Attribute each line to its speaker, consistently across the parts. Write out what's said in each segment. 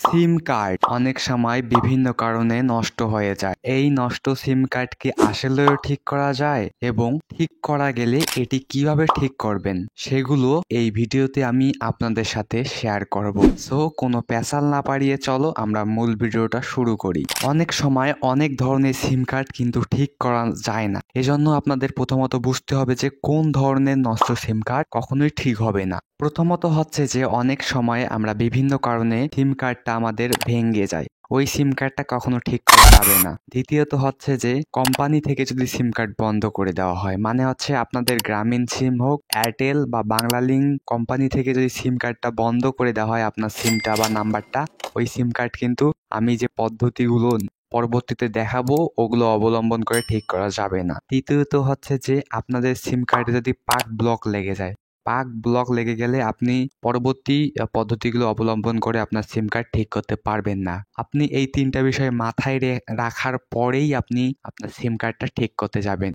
Speaker 1: সিম card অনেক সময় বিভিন্ন কারণে নষ্ট হয়ে যায়। এই নষ্ট সিম কার্ড কি আসলেও ঠিক করা যায়, এবং ঠিক করা গেলে এটি কিভাবে ঠিক করবেন সেগুলো এই ভিডিওতে আমি আপনাদের সাথে শেয়ার করব। সো কোনো পেঁচাল না পারিয়ে চলো আমরা মূল ভিডিওটা শুরু করি। অনেক সময় অনেক ধরনের সিম কার্ড কিন্তু ঠিক করা যায় না, এজন্য আপনাদের প্রথমত বুঝতে হবে যে কোন ধরনের নষ্ট সিম কার্ড কখনোই ঠিক হবে না। প্রথমত হচ্ছে যে অনেক সময় আমরা বিভিন্ন কারণে সিম কার্ডটা আমাদের ভেঙে যায়, ওই সিম কার্ডটা কখনো ঠিক করা যাবে না। দ্বিতীয়ত হচ্ছে যে কোম্পানি থেকে যদি সিম কার্ড বন্ধ করে দেওয়া হয়, মানে হচ্ছে আপনাদের গ্রামীণ সিম হোক, এয়ারটেল বা বাংলালিংক কোম্পানি থেকে যদি সিম কার্ডটা বন্ধ করে দেওয়া হয় আপনার সিমটা বা নাম্বারটা, ওই সিম কার্ড কিন্তু আমি যে পদ্ধতিগুলো পরবর্তীতে দেখাবো ওগুলো অবলম্বন করে ঠিক করা যাবে না। তৃতীয়ত হচ্ছে যে আপনাদের সিম কার্ডে যদি পাক ব্লক লেগে যায়, পাক ব্লক লেগে গেলে আপনি পরবর্তী পদ্ধতিগুলো অবলম্বন করে আপনার সিম কার্ড ঠিক করতে পারবেন না। আপনি এই তিনটা বিষয় মাথায় রাখার পরেই আপনি আপনার সিম কার্ডটা ঠিক করতে যাবেন।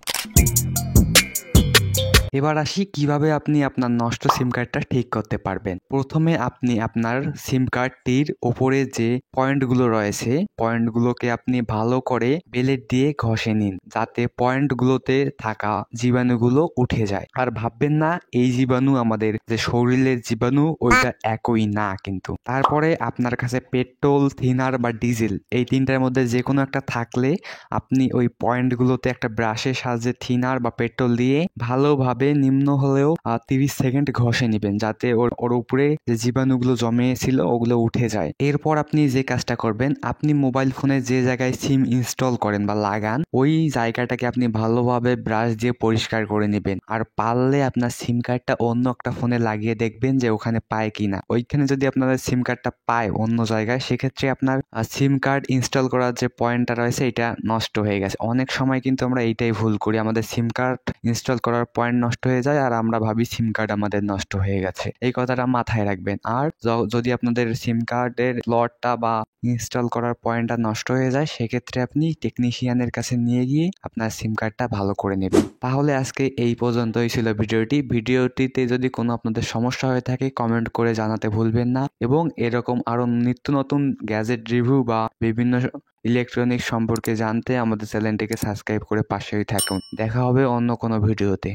Speaker 1: এবার আসি কিভাবে আপনি আপনার নষ্ট সিম কার্ডটা ঠিক করতে পারবেন। প্রথমে আপনি আপনার সিম কার্ডটির ওপরে যে পয়েন্টগুলো রয়েছে, পয়েন্টগুলোকে আপনি ভালো করে ব্লেড দিয়ে ঘষে নিন, যাতে পয়েন্টগুলোতে থাকা জীবাণুগুলো উঠে যায়। আর ভাববেন না এই জীবাণু আমাদের যে শরীরের জীবাণু ওইটা একই না কিন্তু। তারপরে আপনার কাছে পেট্রোল, থিনার বা ডিজেল এই তিনটার মধ্যে যে কোনো একটা থাকলে আপনি ওই পয়েন্টগুলোতে একটা ব্রাশের সাহায্যে থিনার বা পেট্রোল দিয়ে ভালোভাবে নিম্ন হলেও 30 সেকেন্ড ঘষে নেবেন, যাতে ওর উপরে যে জীবাণুগুলো জমেছিল ওগুলো উঠে যায়। এরপর আপনি যে কাজটা করবেন, আপনি মোবাইল ফোনে যে জায়গায় সিম ইনস্টল করেন বা লাগান ওই জায়গাটাকে আপনি ভালোভাবে ব্রাশ দিয়ে পরিষ্কার করে নেবেন। আর পারলে আপনার সিম কার্ডটা অন্য একটা ফোনে লাগিয়ে দেখবেন যে ওখানে পায় কিনা। ওইখানে যদি আপনাদের সিম কার্ডটা পায় অন্য জায়গায়, সেক্ষেত্রে আপনার সিম কার্ড ইনস্টল করার যে পয়েন্টটা রয়েছে এটা নষ্ট হয়ে গেছে। অনেক সময় কিন্তু আমরা এইটাই ভুল করি, আমাদের সিম কার্ড ইনস্টল করার পয়েন্ট নষ্ট হয়ে যায় আর আমরা ভাবি সিম কার্ড আমাদের নষ্ট হয়ে গেছে। এই কথাটা মাথায় রাখবেন। আর যদি আপনাদের সিম কার্ডের স্লটটা বা ইনস্টল করার পয়েন্টটা নষ্ট হয়ে যায়, সেক্ষেত্রে আপনি টেকনিশিয়ানের কাছে নিয়ে গিয়ে আপনার সিম কার্ডটা ভালো করে নেবেন। তাহলে আজকে এই পর্যন্তই ছিল ভিডিওটিতে যদি কোনো আপনাদের সমস্যা হয়ে থাকে কমেন্ট করে জানাতে ভুলবেন না, এবং এরকম আরো নিত্য নতুন গ্যাজেট রিভিউ বা বিভিন্ন ইলেকট্রনিক্স সম্পর্কে জানতে আমাদের চ্যানেলটিকে সাবস্ক্রাইব করে পাশেই থাকুন। দেখা হবে অন্য কোনো ভিডিওতে।